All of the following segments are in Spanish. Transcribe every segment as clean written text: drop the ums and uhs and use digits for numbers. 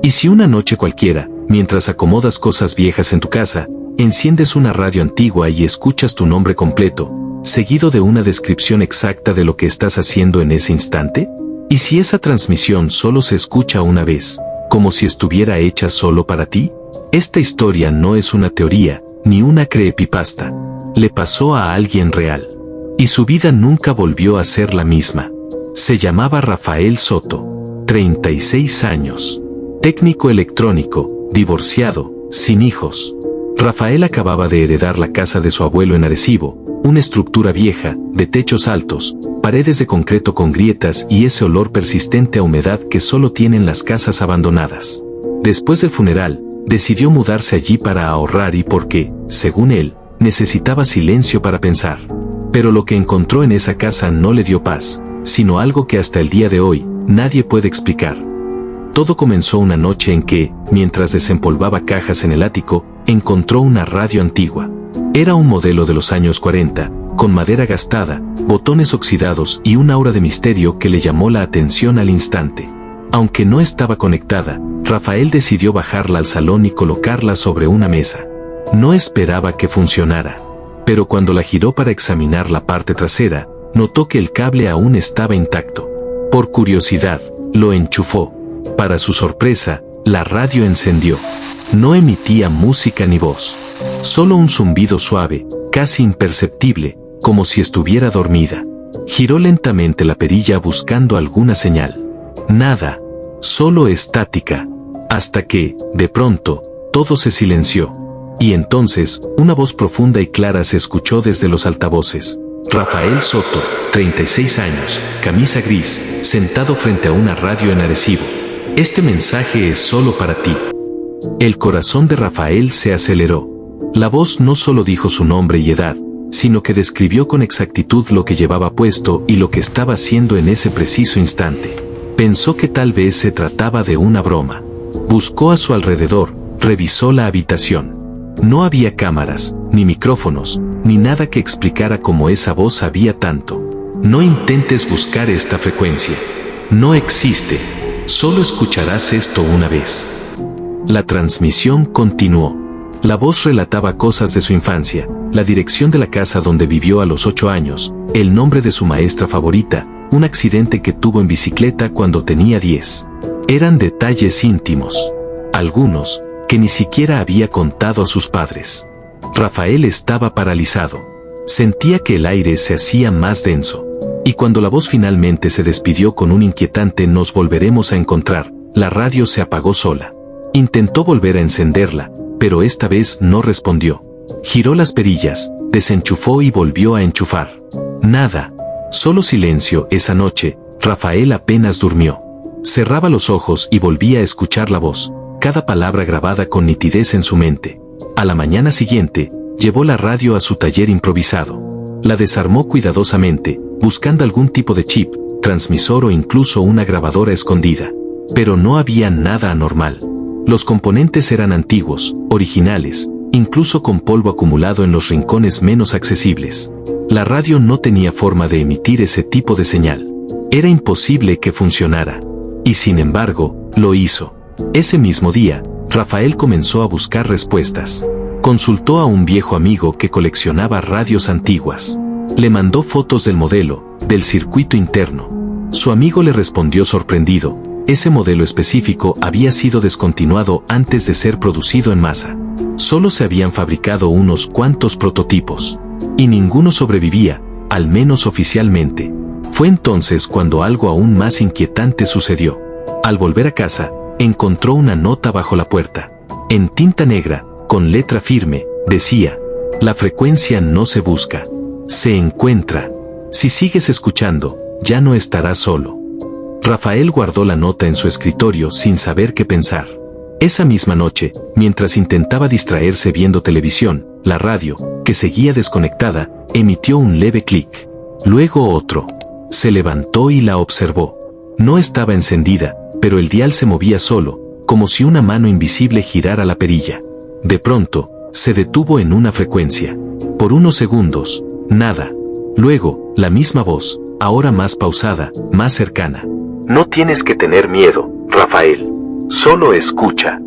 Y si una noche cualquiera, mientras acomodas cosas viejas en tu casa, enciendes una radio antigua y escuchas tu nombre completo, seguido de una descripción exacta de lo que estás haciendo en ese instante? ¿Y si esa transmisión solo se escucha una vez, como si estuviera hecha solo para ti? Esta historia no es una teoría, ni una creepypasta. Le pasó a alguien real. Y su vida nunca volvió a ser la misma. Se llamaba Rafael Soto, 36 años. Técnico electrónico, divorciado, sin hijos. Rafael acababa de heredar la casa de su abuelo en Arecibo, una estructura vieja, de techos altos, paredes de concreto con grietas y ese olor persistente a humedad que solo tienen las casas abandonadas. Después del funeral, decidió mudarse allí para ahorrar y porque, según él, necesitaba silencio para pensar. Pero lo que encontró en esa casa no le dio paz, sino algo que hasta el día de hoy, nadie puede explicar. Todo comenzó una noche en que, mientras desempolvaba cajas en el ático, encontró una radio antigua. Era un modelo de los años 40, con madera gastada, botones oxidados y un aura de misterio que le llamó la atención al instante. Aunque no estaba conectada, Rafael decidió bajarla al salón y colocarla sobre una mesa. No esperaba que funcionara, pero cuando la giró para examinar la parte trasera, notó que el cable aún estaba intacto. Por curiosidad, lo enchufó. Para su sorpresa, la radio encendió. No emitía música ni voz. Solo un zumbido suave, casi imperceptible, como si estuviera dormida. Giró lentamente la perilla buscando alguna señal. Nada. Solo estática. Hasta que, de pronto, todo se silenció. Y entonces, una voz profunda y clara se escuchó desde los altavoces. Rafael Soto, 36 años, camisa gris, sentado frente a una radio en Arecibo. Este mensaje es solo para ti. El corazón de Rafael se aceleró. La voz no solo dijo su nombre y edad, sino que describió con exactitud lo que llevaba puesto y lo que estaba haciendo en ese preciso instante. Pensó que tal vez se trataba de una broma. Buscó a su alrededor, revisó la habitación. No había cámaras, ni micrófonos, ni nada que explicara cómo esa voz sabía tanto. No intentes buscar esta frecuencia. No existe. Solo escucharás esto una vez. La transmisión continuó. La voz relataba cosas de su infancia, la dirección de la casa donde vivió a los 8 años, el nombre de su maestra favorita, un accidente que tuvo en bicicleta cuando tenía 10. Eran detalles íntimos. Algunos, que ni siquiera había contado a sus padres. Rafael estaba paralizado. Sentía que el aire se hacía más denso. Y cuando la voz finalmente se despidió con un inquietante "nos volveremos a encontrar", la radio se apagó sola. Intentó volver a encenderla, pero esta vez no respondió. Giró las perillas, desenchufó y volvió a enchufar. Nada. Solo silencio. Esa noche, Rafael apenas durmió. Cerraba los ojos y volvía a escuchar la voz, cada palabra grabada con nitidez en su mente. A la mañana siguiente, llevó la radio a su taller improvisado. La desarmó cuidadosamente, buscando algún tipo de chip, transmisor o incluso una grabadora escondida. Pero no había nada anormal. Los componentes eran antiguos, originales, incluso con polvo acumulado en los rincones menos accesibles. La radio no tenía forma de emitir ese tipo de señal. Era imposible que funcionara. Y sin embargo, lo hizo. Ese mismo día, Rafael comenzó a buscar respuestas. Consultó a un viejo amigo que coleccionaba radios antiguas. Le mandó fotos del modelo, del circuito interno. Su amigo le respondió sorprendido. Ese modelo específico había sido descontinuado antes de ser producido en masa. Solo se habían fabricado unos cuantos prototipos. Y ninguno sobrevivía, al menos oficialmente. Fue entonces cuando algo aún más inquietante sucedió. Al volver a casa, encontró una nota bajo la puerta. En tinta negra, con letra firme, decía: la frecuencia no se busca, se encuentra. Si sigues escuchando, ya no estarás solo. Rafael guardó la nota en su escritorio sin saber qué pensar. Esa misma noche, mientras intentaba distraerse viendo televisión, la radio, que seguía desconectada, emitió un leve clic. Luego otro. Se levantó y la observó. No estaba encendida, pero el dial se movía solo, como si una mano invisible girara la perilla. De pronto, se detuvo en una frecuencia. Por unos segundos, nada. Luego, la misma voz, ahora más pausada, más cercana. No tienes que tener miedo, Rafael. Solo escucha.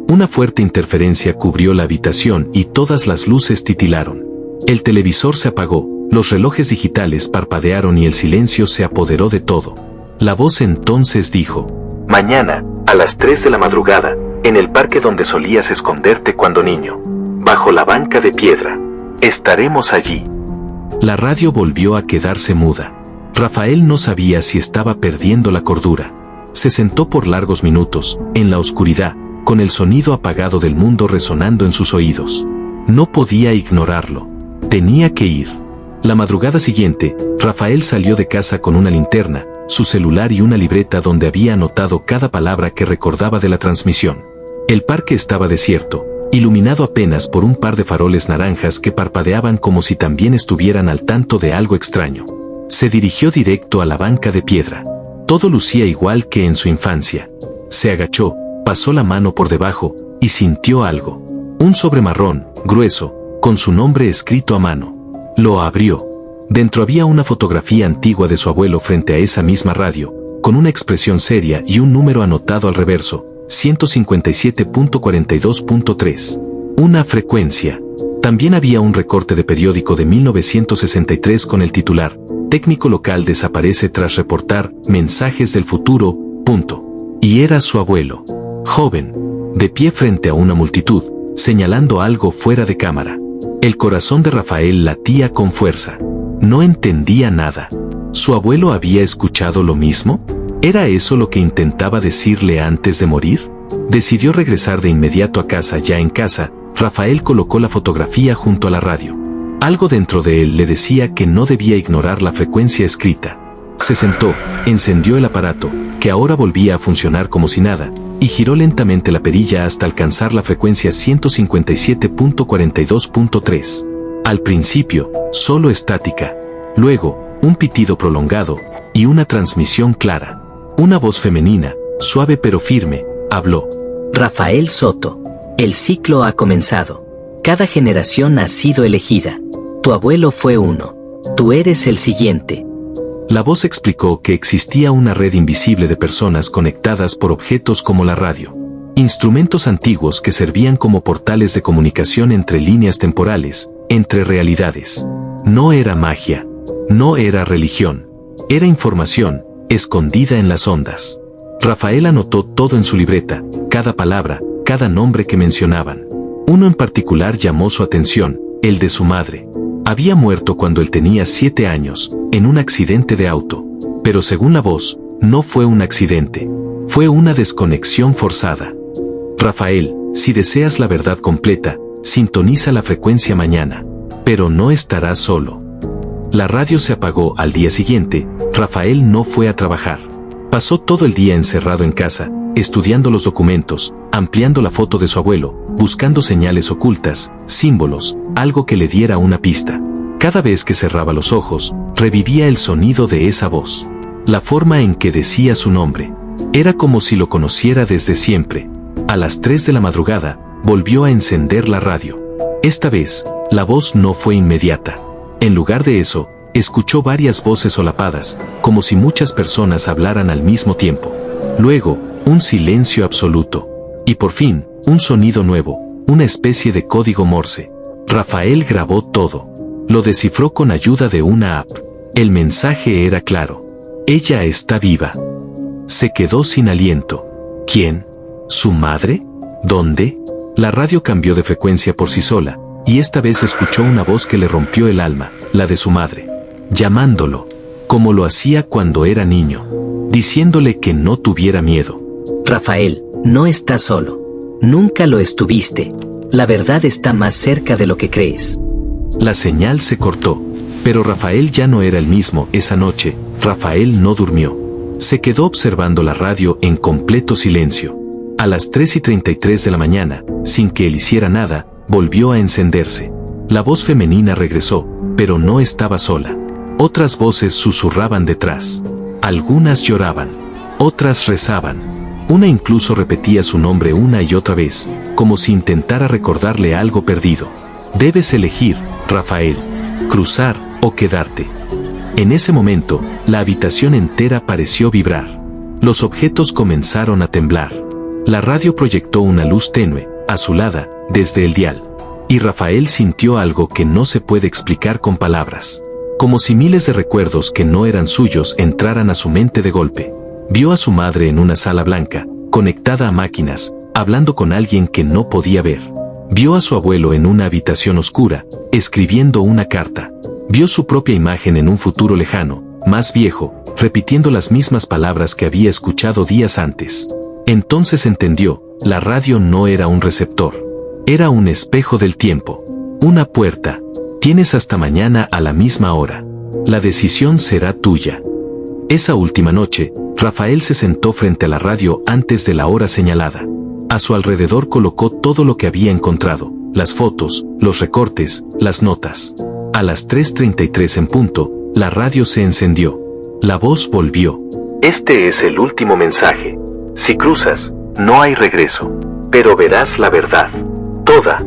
Una fuerte interferencia cubrió la habitación y todas las luces titilaron. El televisor se apagó, los relojes digitales parpadearon y el silencio se apoderó de todo. La voz entonces dijo: mañana, a las 3 de la madrugada, en el parque donde solías esconderte cuando niño, bajo la banca de piedra, estaremos allí. La radio volvió a quedarse muda. Rafael no sabía si estaba perdiendo la cordura. Se sentó por largos minutos, en la oscuridad, con el sonido apagado del mundo resonando en sus oídos. No podía ignorarlo. Tenía que ir. La madrugada siguiente, Rafael salió de casa con una linterna, su celular y una libreta donde había anotado cada palabra que recordaba de la transmisión. El parque estaba desierto, iluminado apenas por un par de faroles naranjas que parpadeaban como si también estuvieran al tanto de algo extraño. Se dirigió directo a la banca de piedra. Todo lucía igual que en su infancia. Se agachó, pasó la mano por debajo, y sintió algo. Un sobre marrón, grueso, con su nombre escrito a mano. Lo abrió. Dentro había una fotografía antigua de su abuelo frente a esa misma radio, con una expresión seria y un número anotado al reverso: 157.42.3. Una frecuencia. También había un recorte de periódico de 1963 con el titular: técnico local desaparece tras reportar mensajes del futuro. Y era su abuelo, joven, de pie frente a una multitud, señalando algo fuera de cámara. El corazón de Rafael latía con fuerza. No entendía nada. ¿Su abuelo había escuchado lo mismo? ¿Era eso lo que intentaba decirle antes de morir? Decidió regresar de inmediato a casa. Ya en casa, Rafael colocó la fotografía junto a la radio. Algo dentro de él le decía que no debía ignorar la frecuencia escrita. Se sentó, encendió el aparato, que ahora volvía a funcionar como si nada, y giró lentamente la perilla hasta alcanzar la frecuencia 157.42.3. Al principio, solo estática. Luego, un pitido prolongado, y una transmisión clara. Una voz femenina, suave pero firme, habló. Rafael Soto. El ciclo ha comenzado. Cada generación ha sido elegida. Tu abuelo fue uno. Tú eres el siguiente. La voz explicó que existía una red invisible de personas conectadas por objetos como la radio. Instrumentos antiguos que servían como portales de comunicación entre líneas temporales, entre realidades. No era magia. No era religión. Era información, escondida en las ondas. Rafael anotó todo en su libreta, cada palabra, cada nombre que mencionaban. Uno en particular llamó su atención, el de su madre. Había muerto cuando él tenía 7 años, en un accidente de auto. Pero según la voz, no fue un accidente. Fue una desconexión forzada. Rafael, si deseas la verdad completa, sintoniza la frecuencia mañana. Pero no estarás solo. La radio se apagó. Al día siguiente, Rafael no fue a trabajar. Pasó todo el día encerrado en casa, estudiando los documentos, ampliando la foto de su abuelo, buscando señales ocultas, símbolos, algo que le diera una pista. Cada vez que cerraba los ojos, revivía el sonido de esa voz. La forma en que decía su nombre. Era como si lo conociera desde siempre. A las 3 de la madrugada, volvió a encender la radio. Esta vez, la voz no fue inmediata. En lugar de eso, escuchó varias voces solapadas, como si muchas personas hablaran al mismo tiempo. Luego, un silencio absoluto. Y por fin, un sonido nuevo, una especie de código Morse. Rafael grabó todo. Lo descifró con ayuda de una app. El mensaje era claro. Ella está viva. Se quedó sin aliento. ¿Quién? ¿Su madre? ¿Dónde? La radio cambió de frecuencia por sí sola, y esta vez escuchó una voz que le rompió el alma, la de su madre, llamándolo, como lo hacía cuando era niño, diciéndole que no tuviera miedo. Rafael, no estás solo. Nunca lo estuviste. La verdad está más cerca de lo que crees. La señal se cortó, pero Rafael ya no era el mismo. Esa noche, Rafael no durmió. Se quedó observando la radio en completo silencio. A las 3:33 de la mañana, sin que él hiciera nada, volvió a encenderse. La voz femenina regresó, pero no estaba sola. Otras voces susurraban detrás. Algunas lloraban, otras rezaban. Una incluso repetía su nombre una y otra vez, como si intentara recordarle algo perdido. Debes elegir, Rafael, cruzar o quedarte. En ese momento, la habitación entera pareció vibrar. Los objetos comenzaron a temblar. La radio proyectó una luz tenue, azulada, desde el dial. Y Rafael sintió algo que no se puede explicar con palabras. Como si miles de recuerdos que no eran suyos entraran a su mente de golpe. Vio a su madre en una sala blanca, conectada a máquinas, hablando con alguien que no podía ver. Vio a su abuelo en una habitación oscura, escribiendo una carta. Vio su propia imagen en un futuro lejano, más viejo, repitiendo las mismas palabras que había escuchado días antes. Entonces entendió, la radio no era un receptor. Era un espejo del tiempo. Una puerta. Tienes hasta mañana a la misma hora. La decisión será tuya. Esa última noche, Rafael se sentó frente a la radio antes de la hora señalada. A su alrededor colocó todo lo que había encontrado, las fotos, los recortes, las notas. A las 3:33 en punto, la radio se encendió. La voz volvió. Este es el último mensaje. Si cruzas, no hay regreso. Pero verás la verdad. Toda.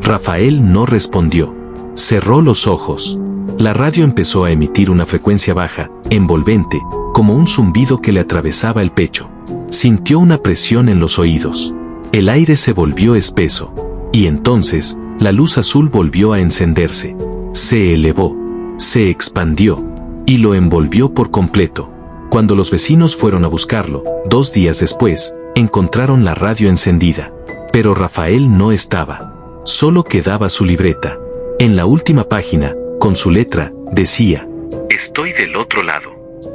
Rafael no respondió. Cerró los ojos. La radio empezó a emitir una frecuencia baja, envolvente, como un zumbido que le atravesaba el pecho. Sintió una presión en los oídos. El aire se volvió espeso. Y entonces, la luz azul volvió a encenderse. Se elevó. Se expandió. Y lo envolvió por completo. Cuando los vecinos fueron a buscarlo, 2 días después, encontraron la radio encendida. Pero Rafael no estaba. Solo quedaba su libreta. En la última página, con su letra, decía: Estoy del otro lado.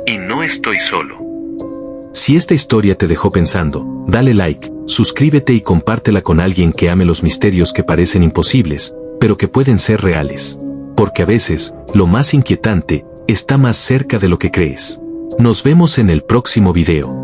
Y no estoy solo. Si esta historia te dejó pensando, dale like, suscríbete y compártela con alguien que ame los misterios que parecen imposibles, pero que pueden ser reales. Porque a veces, lo más inquietante, está más cerca de lo que crees. Nos vemos en el próximo video.